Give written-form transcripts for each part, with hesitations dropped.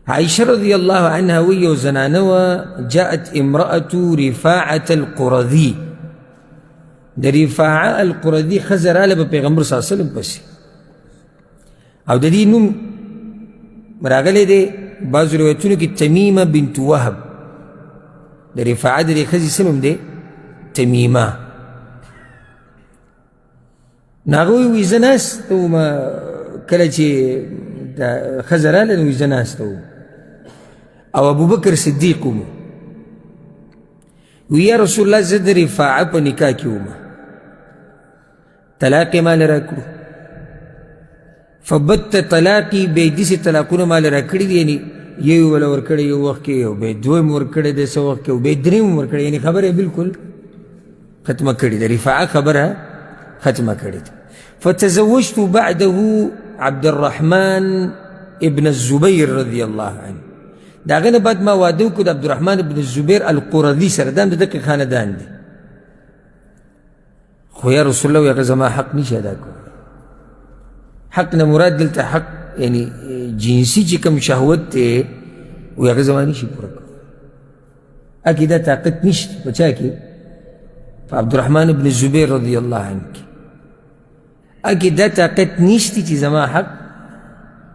عائشة رضي الله عنها وی و زنانوه جاءت امرأة رفاعة القرذي دا رفاعة القرذي خزراله با پیغمبر صلی اللہ علیہ وسلم پسی او دا دی نوم راغله دے بعض روایتونو کی تمیمہ بنت وهب دا رفاعة دا دی خزی سنم دے تمیمہ ناغوی وی زناستو ما کلچی خزراله وی زناستو او ابو بکر صدیق ومو وی یا رسول اللہ زد رفاعة پا نکاح کی وما طلاق مال راکڑو فبت طلاقی بیدی سے طلاقون مال راکڑی دی یعنی یو والا ورکڑی یو وقت کی یو بید دویم ورکڑی دی سو وقت کی یو بید دریم ورکڑی یعنی خبر ہے بالکل ختمہ کردی دی رفاعة خبر ہے ختمہ کردی فتزوجت بعده عبد الرحمن ابن الزبير رضی اللہ عنہ دا غنه بعد ما وادو کد عبد الرحمن ابن الزبير القرذي سردان دا دقی خاندان دی خویا رسول اللہ یا غزما حق نیش ادا کو حق نمراد دلتا حق یعنی جنسی چکم شہوت تے ویا غزما نیشی پورا کو اکی دا طاقت نیشت بچا کی فعبد الرحمن ابن الزبير رضی اللہ عنہ کی اکی دا طاقت نیشتی چی زما حق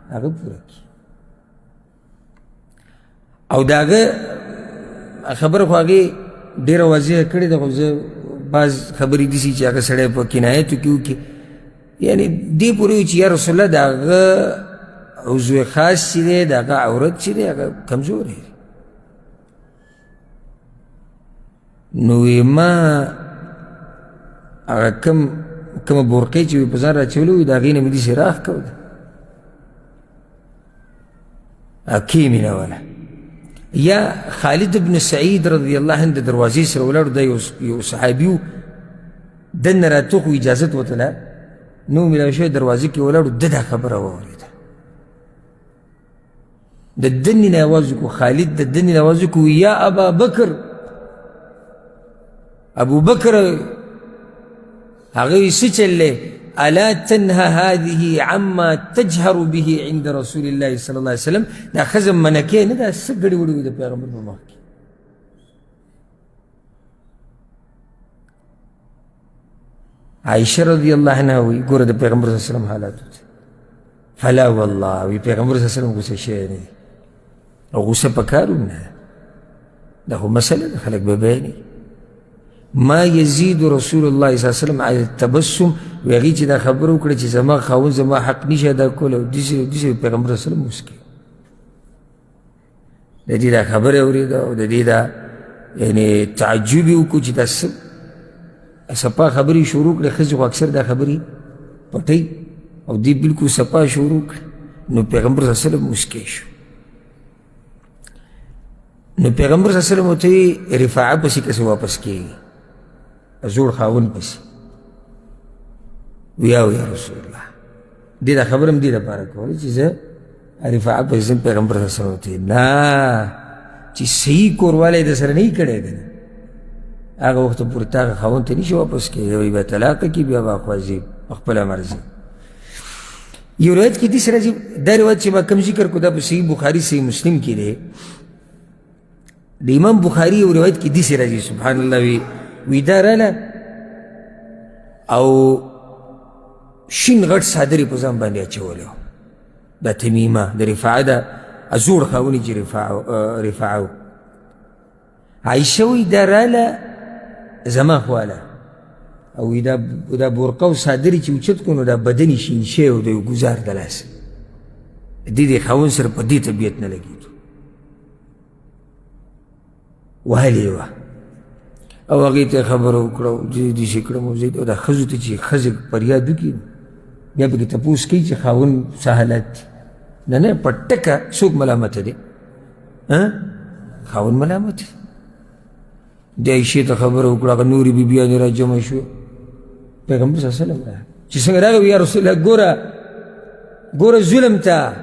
اگر پورا کی او داغه خبر خو هغه ډیره واضح کړی ده خو زه بعض خبرې داسې چې هغه سړی په کنایتو کې وکړي یعنی دې پورې وي چې یا رسول الله داغه عضو خاص چې دی داغه عورت چې دی هغه کمزوری دی نو ما هغه کومه بورقې چې وي په ځان راچولی وي د هغې نه مې داسې راښکو ده کښې مې نوله یا خالد بن سعید رضی اللہ عنہ دروازی سر ولاړو دا یو صحابیو دن راتو خو اجازت وتله نو ملاو شوی دروازی کې ولاړو دا خبره واورېده د دنې نه آواز وکړو خالد د دنې نه آواز وکړو یا ابا بکر ابو بکر هغه وی څه چل دی الا تنهى هذه عما تجهر به عند رسول الله صلی اللہ علیہ وسلم دا خزم منکے نه دا څه ګړې وړې د پیغمبر په مخ کې عائشہ رضی اللہ عنہ وی ګوره د پیغمبر صلی اللہ علیہ وسلم حالات فلا والله وی پیغمبر صلی اللہ علیہ وسلم غصه شوی نه او غصه پکارو نه دا خو مسله خلک به بیانوي ما یزید رسول الله صلی اللہ علیہ وسلم علی التبسم ویغی چی دا خبر وکړه چې زما خاون زما حق نیش ادا کول او دیسی پیغمبر صلی اللہ علیہ وسلم مسکی د دې دا خبر اورېده او د دې دا یعنی تعجب یې وکړو چې دا سپا خبرې شروع کړې ښځې خو اکثر دا خبرې پټوي او دې بالکل سپا شروع کړې نو پیغمبر صلی اللہ علیہ وسلم مسکی شو نو پیغمبر صلی اللہ علیہ وسلم ورته وی رفاعه پسې کسې واپس کېږي زور خاون پسی ویاو یا رسول اللہ دی دا خبرم دی دا پارا کولی چیزا رفاعه پسی پیغمبر صلی اللہ علیہ وسلم ہوتی نا چی صحیح کوروالی دا سر نہیں کڑے گا آگا وقت پورتا خاون تا نیشو واپس کے وی با طلاق کی بیا با خوازی اخپلا مرزی یہ روایت کی دیس راجی دا روایت چی ما کم ذکر کو دا صحیح بخاری صحیح مسلم کی دے دا امام بخاری و روایت کی دیس راجی سبحان اللہ وی دارالا او شین غټ صادری په ځان باندې اچولی دا تمیمه د رفاعه دا ازوړ خاوني چې رفاعه عایشه وی داراله زما خواله او دا برقه و صادری چې اوچت کړو نو دا بدن یې شین شوی و د یو ګزار د لاسه د خاون سره په دې طبیعت نه لګېدو وهلې وه او هغې ته خبره وکړه داسې کړم او زه دا ښځو ته چې ښځې فریاد وکړي بیا پکې تپوس کوي چې خاون څه حالت دی نه په ټکه څوک ملامته دی خاون ملامت د عایشې ته خبره وکړه هغه نورې بیبیانې را جمع شوې پیغمبر صلی الله علیه وسلم چې څنګه راغی یا رسول الله ګوره ظلم ته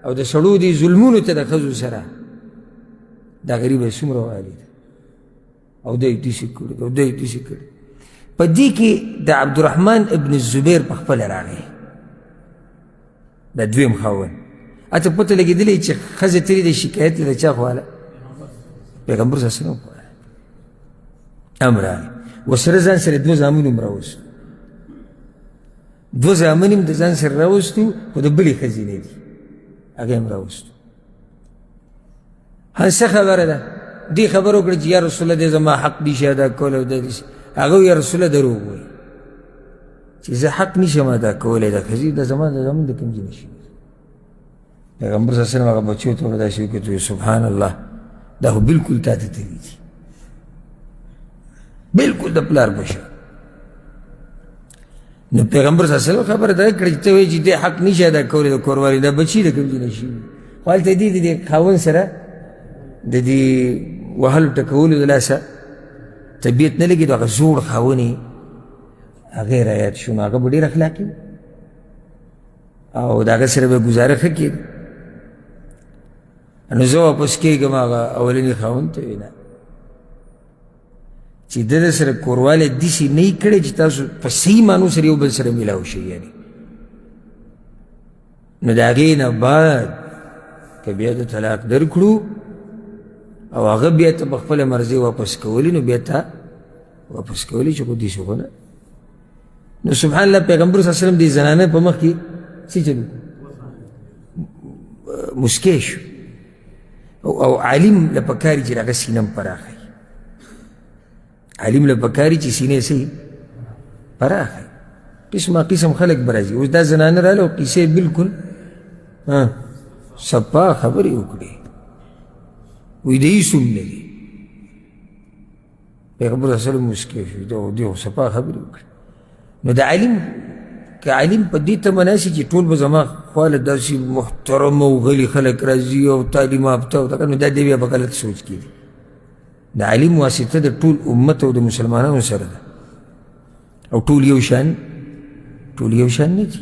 او د سړو دي ظلمونو ته د ښځو سره دا غریبه څومره والي ده او دی دیسی کړی او دی دیسی کړی په دې کې د عبدالرحمن ابن الزبیر په خپله راغی دا دویم خاون اته پته لګېدلی چې ښځه ترې د شکایت د چا خواله پیغمبر صلی الله علیه وسلم خواله هم راغی ورسره ځان سره دوه زامن هم راوستو دوه زامن هم د ځان سره راوستو خو د بلې ښځې نه دي هغه هم راوستو څه خبره ده دې خبر وکړه چې یا رسول الله دې زما حق نشي ادا کولی او داسې هغه یا رسول الله دروغ وایي چې زه حق نشم ادا کولی د ښځې د زما د زامن د کوم ځای نشي پیغمبر صلی الله علیه وسلم هغه بچو ته داسې وکړي سبحان الله دا خو بلکل تا ته تلي دي بلکل د پلار بشه نو پیغمبر صلی الله علیه وسلم خبره دا کړه چې ته وایي چې دې حق نشي ادا کولی د کوروالي دا بچي د کوم ځای نشي خو هلته دې د دې خاوند سره د دې وهلو ټکولو د لاسه طبیعت نه لګېدو هغه زوړ خاوند یې هغه یې رایاد شو نو هغه به ډېر اخلاقي او د هغه سره به ګزاره ښه کېده نو زه واپس کېږم هغه اولني خاوند ته ویې نه چې ده د سره کوروالی داسې نه یې کړی چې تاسو په صحیح معنو سره یو بل سره میلاو شئ یعنې نو د هغې نه بعد که بیا د طلاق درکړو او هغه بیا ته په خپله مرضۍ واپس کولی نو بیا ته واپس کولی چې خو داسې خو نه نو سبحان الله پیغمبر صلی الله علیه وسلم دې زنانه په مخ کې څه چلو مسکی شو او عالم له پکاري چې هغه سینه هم پراخه وي عالم له پکاري چې سینې څه پراخه وي قسمه قسم خلک به راځي اوس دا زنانه راغله او قیسې بلکل صفا خبرې وکړې وی د هیڅ هم نه دي پیغمبر صلی الله علیه وسلم مسکی شو دې خو صفا خبرې وکړې نو د عالم که عالم په دې تمنا شي چې ټول به زما خواله داسې محترم او غلي خلک راځي او تعلیم یافته او نو دا دی بیا په غلط سوچ کې دي د عالم واسطه د ټول امت او د مسلمانانو سره ده او ټول یو شان نه دي